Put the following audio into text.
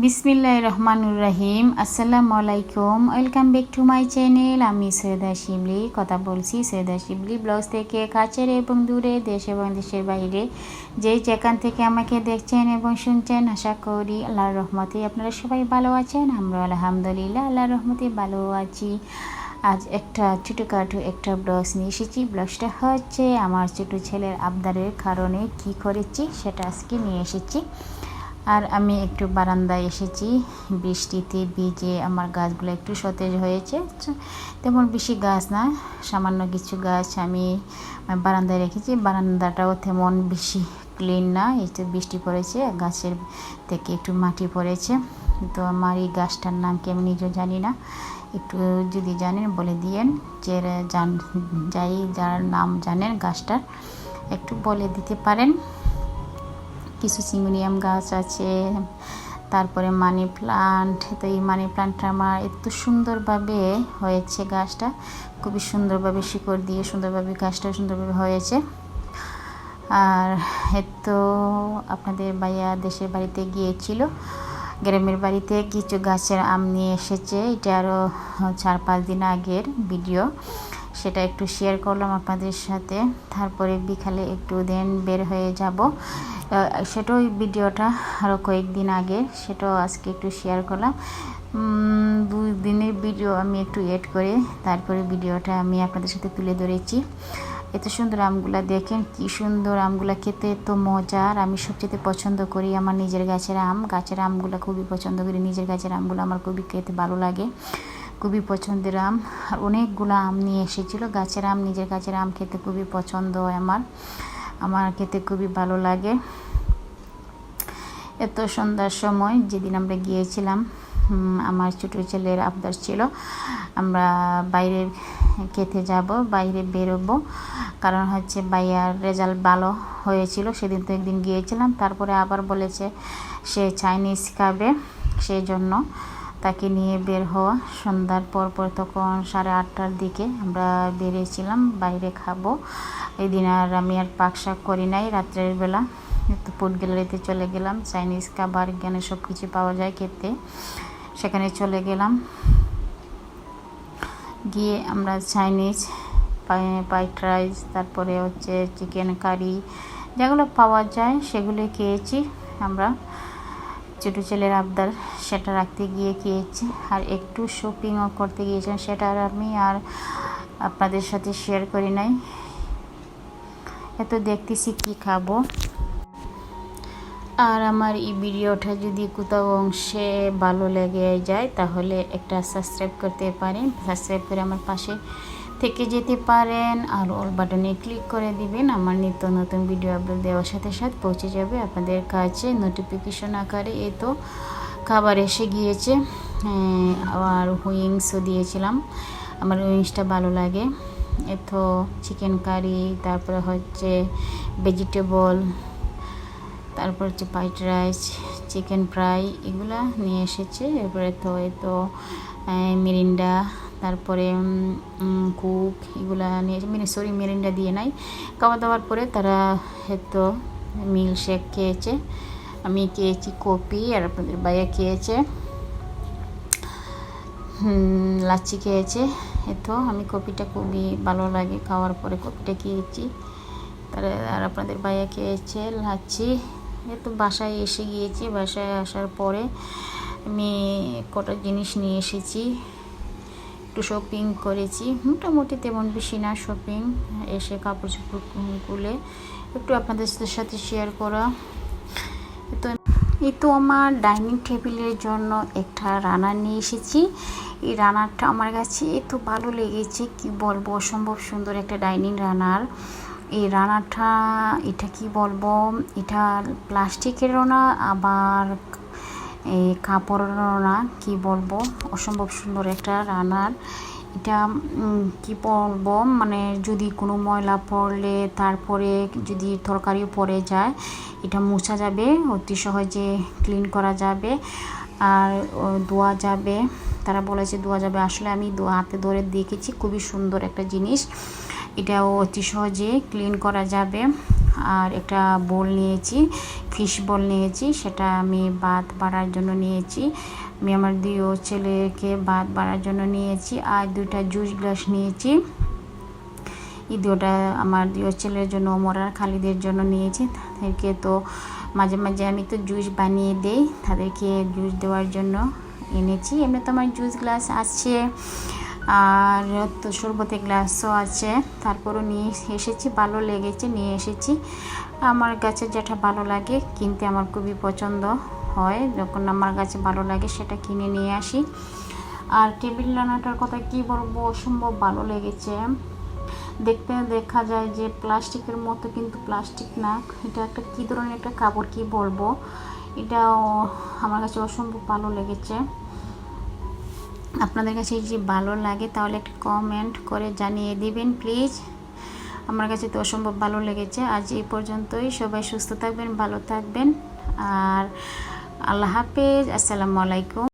বিসমিল্লাহির রহমানুর রহিম। আসসালামু আলাইকুম, welcome back to my channel. আমি সৈয়দা শিবলি কথা বলছি, সৈয়দা শিবলি ব্লগস থেকে। কাছের এবং দূরে, দেশ এবং দেশের বাইরে যে যেখান থেকে আমাকে দেখছেন এবং শুনছেন, আশা করি আল্লাহর রহমতে আপনারা সবাই ভালো আছেন। আমরা আলহামদুলিল্লাহ আল্লাহর রহমতে ভালো আছি। আজ একটা ছোটোখাটো একটা ব্লগস নিয়ে এসেছি। ব্লগসটা হচ্ছে আমার ছোটো ছেলের আবদারের কারণে কি করেছি সেটা আজকে নিয়ে এসেছি। আর আমি একটু বারান্দায় এসেছি, বৃষ্টিতে ভিজে আমার গাছগুলো একটু সতেজ হয়েছে। তেমন বেশি গাছ না, সামান্য কিছু গাছ আমি বারান্দায় রেখেছি। বারান্দাটাও তেমন বেশি ক্লিন না, এই তো বৃষ্টি পড়েছে, গাছের থেকে একটু মাটি পড়েছে। তো আমার এই গাছটার নাম কি আমি নিজেও জানি না, একটু যদি জানেন বলে দিয়েন। যে যাই যার নাম জানেন গাছটার একটু বলে দিতে পারেন। কিছু সিঙ্গোনিয়াম গাছ আছে, তারপরে মানি প্লান্ট। তো এই মানি প্লান্টটা আমার এত সুন্দরভাবে হয়েছে, গাছটা খুবই সুন্দরভাবে শিকড় দিয়ে সুন্দরভাবে গাছটা সুন্দরভাবে হয়েছে। আর এতো আপনাদের ভাইয়া দেশের বাড়িতে গিয়েছিল, গ্রামের বাড়িতে কিছু গাছের আম নিয়ে এসেছে। এটা আরও 4-5 দিন আগের ভিডিও, সেটা একটু শেয়ার করলাম আপনাদের সাথে। তারপরে বিকালে একটু দেন বের হয়ে যাব, সেটাও ভিডিওটা আরও কয়েকদিন আগে, সেটাও আজকে একটু শেয়ার করলাম। 2 দিনের ভিডিও আমি একটু এড করে তারপরে ভিডিওটা আমি আপনাদের সাথে তুলে ধরেছি। এত সুন্দর আমগুলা দেখেন, কি সুন্দর আমগুলা, খেতে এত মজার। আমি সবচেয়ে পছন্দ করি আমার নিজের গাছের আম। গাছের আমগুলো খুবই পছন্দ করি, নিজের গাছের আমগুলো আমার খুবই খেতে ভালো লাগে, খুবই পছন্দের আম। আর অনেকগুলো আম নিয়ে এসেছিলো, গাছের আম, নিজের গাছের আম খেতে খুবই পছন্দ হয় আমার খেতে খুবই ভালো লাগে। এত সন্ধ্যার সময় যেদিন আমরা গিয়েছিলাম, আমার ছোটো ছেলের আবদার ছিল আমরা বাইরে খেতে যাব, বাইরে বেরোবো। কারণ হচ্ছে ভাইয়ার রেজাল্ট ভালো হয়েছিল, সেদিন তো একদিন গিয়েছিলাম। তারপরে আবার বলেছে সে চাইনিজ খাবে, সেই জন্য তাকে নিয়ে বের হওয়া। সন্ধ্যার পর তখন 8:30টার দিকে আমরা বেরিয়েছিলাম বাইরে খাবো। এই দিন আর আমি আর পাক শাক করি নাই, রাত্রের বেলা একটু ফুড গ্যালারিতে চলে গেলাম। চাইনিজ খাবার এখানে সব কিছু পাওয়া যায় খেতে, সেখানে চলে গেলাম। গিয়ে আমরা চাইনিজ ফ্রাইড রাইস, তারপরে হচ্ছে চিকেন কারি, যেগুলো পাওয়া যায় সেগুলো খেয়েছি আমরা। ছোটো ছেলের আবদার, সেটা রাখতে গিয়ে খেয়েছি। আর একটু শপিংও করতে গিয়েছিলাম, সেটা আর আমি আর আপনাদের সাথে শেয়ার করি নাই। এত দেখতেছি কি খাবো। আর আমার এই ভিডিওটা যদি কোথাও অংশে ভালো লেগে যায় তাহলে একটা সাবস্ক্রাইব করতে পারেন, সাবস্ক্রাইব করে আমার পাশে থেকে যেতে পারেন। আর অল বাটনে ক্লিক করে দিবেন, আমার নিত্য নতুন ভিডিও আপলোড দেওয়ার সাথে সাথে পৌঁছে যাবে আপনাদের কাছে নোটিফিকেশন আকারে। এই তো খাবার এসে গিয়েছে, আর উইংসও দিয়েছিলাম, আমার উইংসটা ভালো লাগে। এত চিকেন কারি, তারপরে হচ্ছে ভেজিটেবল, তারপর হচ্ছে ফ্রাইড রাইস, চিকেন ফ্রাই, এগুলা নিয়ে এসেছে। এরপরে তো মিরিন্ডা, তারপরে কুক, এগুলা নিয়ে মিরিন্ডা দিয়ে নাই। খাওয়া দাওয়ার পরে তারা হয়তো মিল্ক শেক খেয়েছে, আমি খেয়েছি কফি, আর আপনাদের ভাইয়া খেয়েছে লাচ্ছি খেয়েছে। এতো আমি কফিটা খুবই ভালো লাগে, খাওয়ার পরে কফিটা খেয়েছি। আর আপনাদের ভাইয়া খেয়েছে লাচ্ছি। তো বাসায় এসে গিয়েছি, বাসায় আসার পরে আমি কটা জিনিস নিয়ে এসেছি, একটু শপিং করেছি, মোটামুটি তেমন বেশি না শপিং। এসে কাপড় চোপড় খুলে একটু আপনাদের সাথে শেয়ার করা। এই তো আমার ডাইনিং টেবিলের জন্য একটা রানার নিয়ে এসেছি। এই রানারটা আমার কাছে এত ভালো লেগেছে, কি বলবো, অসম্ভব সুন্দর একটা ডাইনিং রানার। এই রানারটা, এটা কি বলবো, এটা প্লাস্টিকেরও না আবার এই কাপড়েরও না, কি বলবো, অসম্ভব সুন্দর একটা রানার। এটা কি বলবো, মানে যদি কোনো ময়লা পড়লে, তারপরে যদি তরকারিও পড়ে যায়, এটা মোছা যাবে, অতি সহজে ক্লিন করা যাবে, আর ধোয়া যাবে। তারা বলেছে ধোয়া যাবে, আসলে আমি হাতে ধরে দেখেছি, খুবই সুন্দর একটা জিনিস। এটাও অতি সহজে ক্লিন করা যাবে। আর একটা বোল নিয়েছি, ফিশ বোল নিয়েছি, সেটা আমি ভাত বাড়ার জন্য নিয়েছি। আমি আমার 2 ছেলেকে ভাত বাড়ার জন্য নিয়েছি। আর 2টা জুস গ্লাস নিয়েছি। এই 2টা আমার 2 ছেলের জন্য, ওমর আর খালিদের জন্য নিয়েছি। তাদেরকে তো মাঝে মাঝে আমি তো জুস বানিয়ে দেই, তাদেরকে জুস দেওয়ার জন্য এনেছি। এমনি তো আমার জুস গ্লাস আছে, আর তো শরবতের গ্লাসও আছে। তারপরও নিয়ে এসেছি, ভালো লেগেছে, নিয়ে এসেছি। আমার কাছে যেটা ভালো লাগে কিনতে আমার খুবই পছন্দ হয়, যখন আমার কাছে ভালো লাগে সেটা কিনে নিয়ে আসি। আর টেবিল রান্নাটার কথা কি বলবো, অসম্ভব ভালো লেগেছে। দেখতে দেখা যায় যে প্লাস্টিকের মতো, কিন্তু প্লাস্টিক না, এটা একটা কী ধরনের একটা কাপড় কি বলবো, এটাও আমার কাছে অসম্ভব ভালো লেগেছে। আপনাদের কাছে যদি ভালো লাগে তাহলে একটা কমেন্ট করে জানিয়ে দিবেন প্লিজ। আমার কাছে তো অসম্ভব ভালো লেগেছে। আজ এই পর্যন্তই, সবাই সুস্থ থাকবেন, ভালো থাকবেন, আর আল্লাহ হাফেজ, আসসালামু আলাইকুম।